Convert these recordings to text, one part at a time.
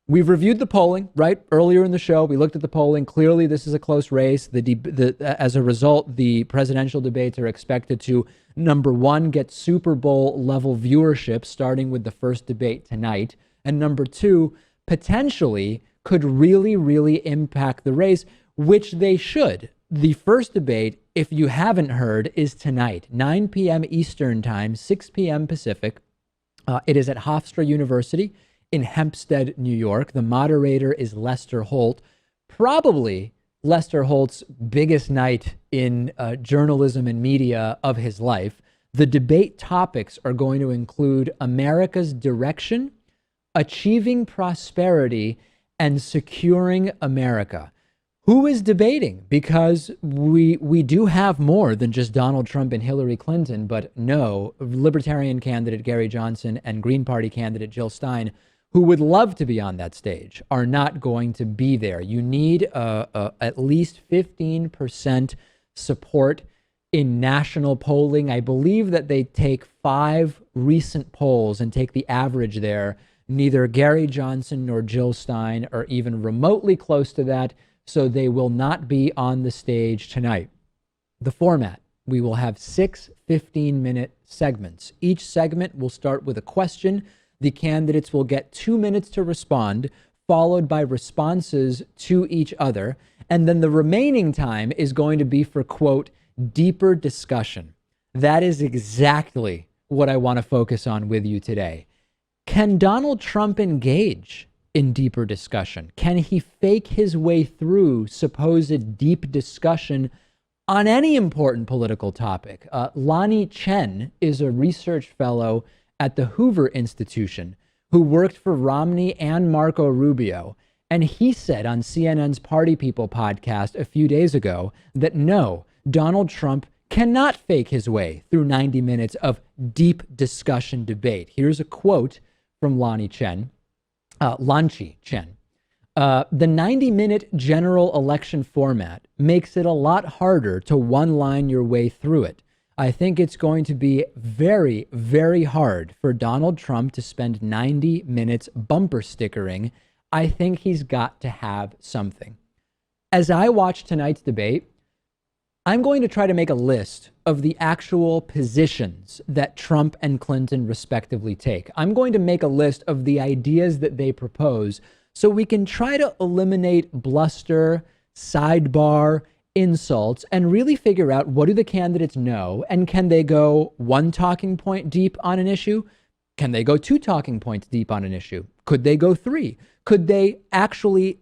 We've reviewed the polling, right? Earlier in the show, we looked at the polling. Clearly, this is a close race. As a result, the presidential debates are expected to, number one, get Super Bowl level viewership, starting with the first debate tonight. And number two, potentially could really, really impact the race, which they should. The first debate, if you haven't heard, is tonight, 9 p.m. Eastern Time, 6 p.m. Pacific. It is at Hofstra University in Hempstead, New York. The moderator is Lester Holt, probably Lester Holt's biggest night in journalism and media of his life. The debate topics are going to include America's direction, achieving prosperity, and securing America. Who is debating? Because we do have more than just Donald Trump and Hillary Clinton, but no, Libertarian candidate Gary Johnson and Green Party candidate Jill Stein, who would love to be on that stage, are not going to be there. You need at least 15% support in national polling. I believe that they take 5 recent polls and take the average there. Neither Gary Johnson nor Jill Stein are even remotely close to that, so they will not be on the stage tonight. The format, we will have 6 15-minute segments. Each segment will start with a question. The candidates will get 2 minutes to respond, followed by responses to each other. And then the remaining time is going to be for, quote, deeper discussion. That is exactly what I want to focus on with you today. Can Donald Trump engage in deeper discussion? Can he fake his way through supposed deep discussion on any important political topic? Lonnie Chen is a research fellow at the Hoover Institution who worked for Romney and Marco Rubio. And he said on CNN's Party People podcast a few days ago that no, Donald Trump cannot fake his way through 90 minutes of deep discussion debate. Here's a quote from Lanchi Chen. The 90-minute general election format makes it a lot harder to one-line your way through it. I think it's going to be very, very hard for Donald Trump to spend 90 minutes bumper stickering. I think he's got to have something. As I watch tonight's debate, I'm going to try to make a list of the actual positions that Trump and Clinton respectively take. I'm going to make a list of the ideas that they propose so we can try to eliminate bluster, sidebar, insults, and really figure out what do the candidates know, and can they go 1 talking point deep on an issue? Can they go 2 talking points deep on an issue? Could they go 3? Could they actually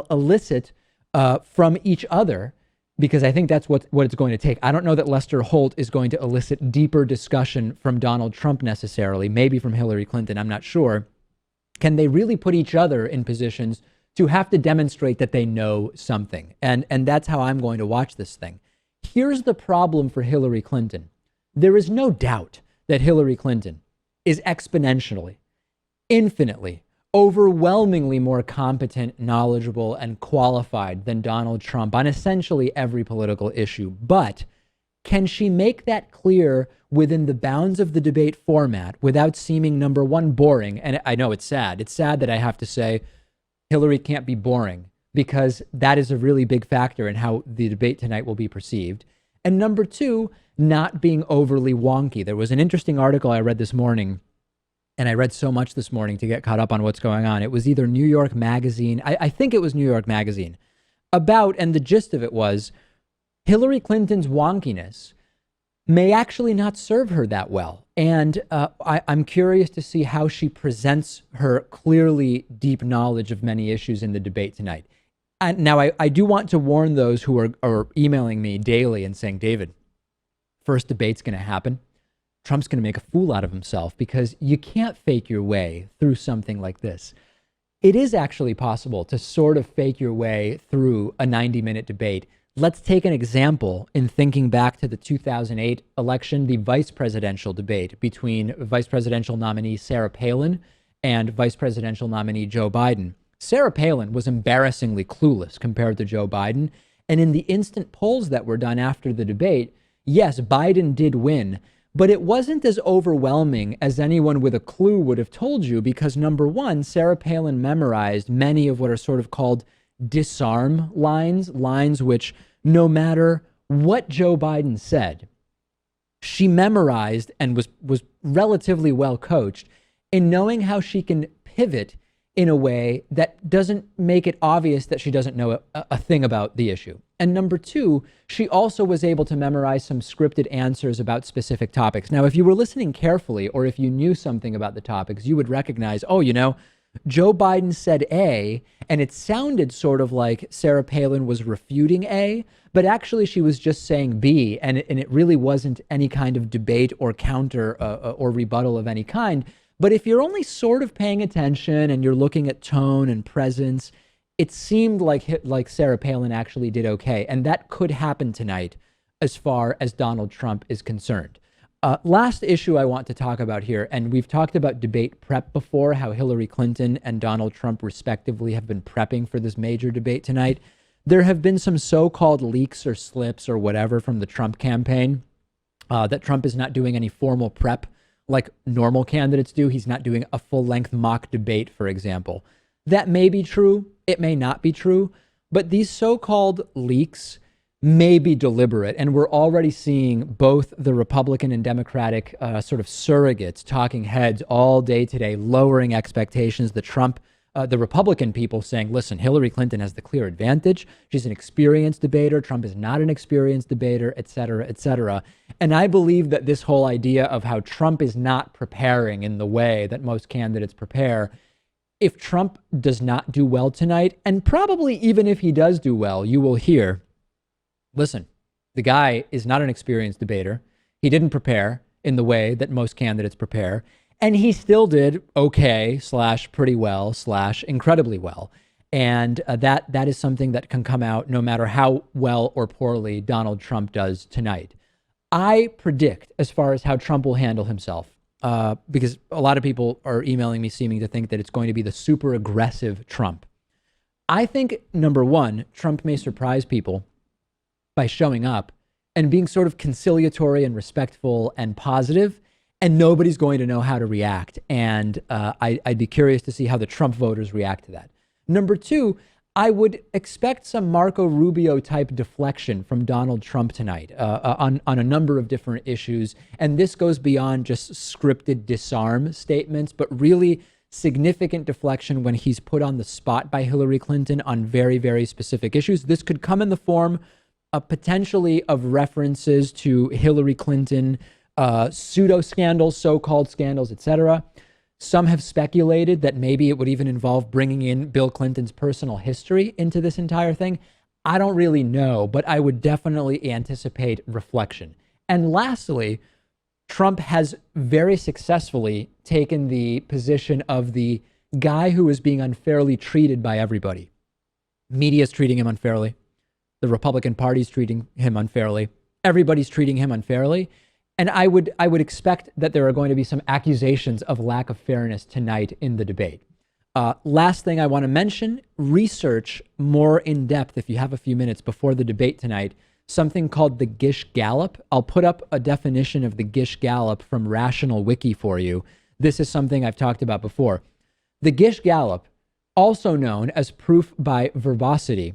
elicit from each other? Because I think that's what it's going to take. I don't know that Lester Holt is going to elicit deeper discussion from Donald Trump necessarily, maybe from Hillary Clinton, I'm not sure. Can they really put each other in positions to have to demonstrate that they know something? And that's how I'm going to watch this thing. Here's the problem for Hillary Clinton. There is no doubt that Hillary Clinton is exponentially, infinitely, overwhelmingly more competent, knowledgeable, and qualified than Donald Trump on essentially every political issue. But can she make that clear within the bounds of the debate format without seeming, number one, boring? And I know it's sad. It's sad that I have to say Hillary can't be boring, because that is a really big factor in how the debate tonight will be perceived. And number two, not being overly wonky. There was an interesting article I read this morning, and I read so much this morning to get caught up on what's going on. It was either New York Magazine, I think it was New York Magazine, about, and the gist of it was, Hillary Clinton's wonkiness may actually not serve her that well. And I'm curious to see how she presents her clearly deep knowledge of many issues in the debate tonight. And now, I do want to warn those who are emailing me daily and saying, David, first debate's going to happen. Trump's going to make a fool out of himself, because you can't fake your way through something like this. It is actually possible to sort of fake your way through a 90-minute debate. Let's take an example in thinking back to the 2008 election, the vice presidential debate between vice presidential nominee Sarah Palin and vice presidential nominee Joe Biden. Sarah Palin was embarrassingly clueless compared to Joe Biden. And in the instant polls that were done after the debate, yes, Biden did win, But it wasn't as overwhelming as anyone with a clue would have told you, because number one, Sarah Palin memorized many of what are sort of called disarm lines, lines which no matter what Joe Biden said, she memorized and was relatively well coached in knowing how she can pivot in a way that doesn't make it obvious that she doesn't know a thing about the issue. And number two, she also was able to memorize some scripted answers about specific topics. Now, if you were listening carefully, or if you knew something about the topics, you would recognize, oh, Joe Biden said A, and it sounded sort of like Sarah Palin was refuting A, but actually she was just saying B, and it really wasn't any kind of debate or counter or rebuttal of any kind. But if you're only sort of paying attention and you're looking at tone and presence, it seemed like Sarah Palin actually did okay. And that could happen tonight as far as Donald Trump is concerned. Last issue I want to talk about here, and we've talked about debate prep before, how Hillary Clinton and Donald Trump respectively have been prepping for this major debate tonight. There have been some so-called leaks or slips or whatever from the Trump campaign that Trump is not doing any formal prep like normal candidates do. He's not doing a full-length mock debate, for example. That may be true. It may not be true. But these so-called leaks may be deliberate. And we're already seeing both the Republican and Democratic sort of surrogates, talking heads all day today, lowering expectations. The Republican people saying, listen, Hillary Clinton has the clear advantage. She's an experienced debater. Trump is not an experienced debater, et cetera, et cetera. And I believe that this whole idea of how Trump is not preparing in the way that most candidates prepare, if Trump does not do well tonight, and probably even if he does do well, you will hear, listen, the guy is not an experienced debater. He didn't prepare in the way that most candidates prepare. And he still did okay / pretty well / incredibly well. And that is something that can come out no matter how well or poorly Donald Trump does tonight. I predict, as far as how Trump will handle himself, because a lot of people are emailing me seeming to think that it's going to be the super aggressive Trump. I think, number one, Trump may surprise people by showing up and being sort of conciliatory and respectful and positive, and nobody's going to know how to react. And I'd be curious to see how the Trump voters react to that. Number two, I would expect some Marco Rubio type deflection from Donald Trump tonight on a number of different issues. And this goes beyond just scripted disarm statements, but really significant deflection when he's put on the spot by Hillary Clinton on very, very specific issues. This could come in the form potentially of references to Hillary Clinton pseudo scandals, so-called scandals, etc. Some have speculated that maybe it would even involve bringing in Bill Clinton's personal history into this entire thing. I don't really know, but I would definitely anticipate reflection. And lastly, Trump has very successfully taken the position of the guy who is being unfairly treated by everybody. Media's treating him unfairly. The Republican Party's treating him unfairly. Everybody's treating him unfairly. And I would expect that there are going to be some accusations of lack of fairness tonight in the debate. Last thing I want to mention, research more in depth, if you have a few minutes before the debate tonight, something called the Gish Gallop. I'll put up a definition of the Gish Gallop from Rational Wiki for you. This is something I've talked about before. The Gish Gallop, also known as proof by verbosity,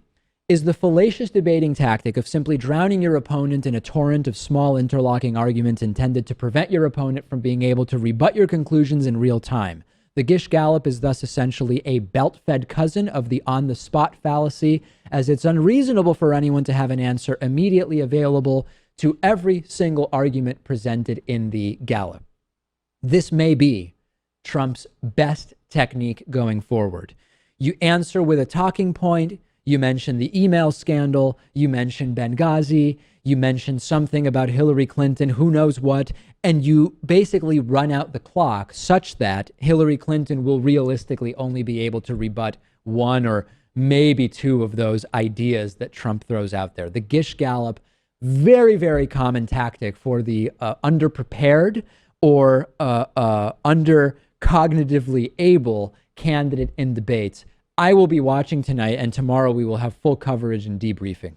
is the fallacious debating tactic of simply drowning your opponent in a torrent of small interlocking arguments intended to prevent your opponent from being able to rebut your conclusions in real time. The Gish Gallop is thus essentially a belt-fed cousin of the on-the-spot fallacy, as it's unreasonable for anyone to have an answer immediately available to every single argument presented in the Gallop. This may be Trump's best technique going forward. You answer with a talking point. You mentioned the email scandal, you mentioned Benghazi, you mentioned something about Hillary Clinton, who knows what, and you basically run out the clock such that Hillary Clinton will realistically only be able to rebut one or maybe two of those ideas that Trump throws out there. The Gish Gallop, very, very common tactic for the underprepared or under cognitively able candidate in debates. I will be watching tonight, and tomorrow we will have full coverage and debriefing.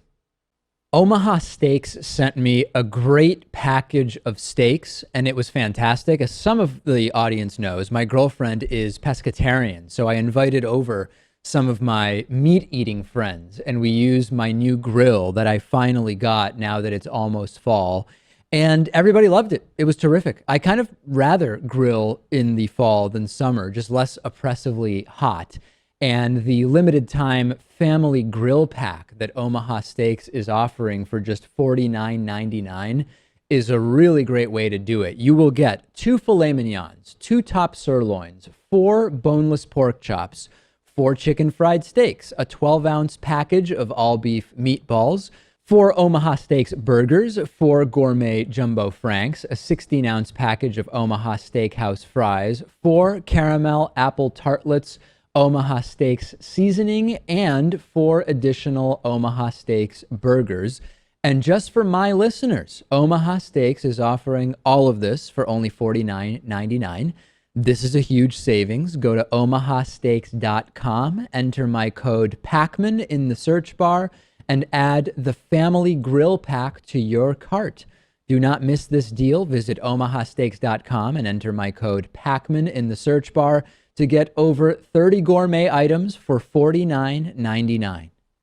Omaha Steaks sent me a great package of steaks, and it was fantastic. As some of the audience knows, my girlfriend is pescatarian, so I invited over some of my meat-eating friends, and we used my new grill that I finally got now that it's almost fall, and everybody loved it. It was terrific. I kind of rather grill in the fall than summer, just less oppressively hot. And the limited time family grill pack that Omaha Steaks is offering for just $49.99 is a really great way to do it. You will get 2 filet mignons, 2 top sirloins, 4 boneless pork chops, 4 chicken fried steaks, a 12-ounce package of all beef meatballs, 4 Omaha Steaks burgers, 4 gourmet jumbo franks, a 16-ounce package of Omaha Steakhouse fries, 4 caramel apple tartlets, Omaha Steaks seasoning, and 4 additional Omaha Steaks burgers. And just for my listeners, Omaha Steaks is offering all of this for only $49.99. This is a huge savings. Go to omahasteaks.com, enter my code Pakman in the search bar, and add the family grill pack to your cart. Do not miss this deal. Visit omahasteaks.com and enter my code Pakman in the search bar to get over 30 gourmet items for $49.99.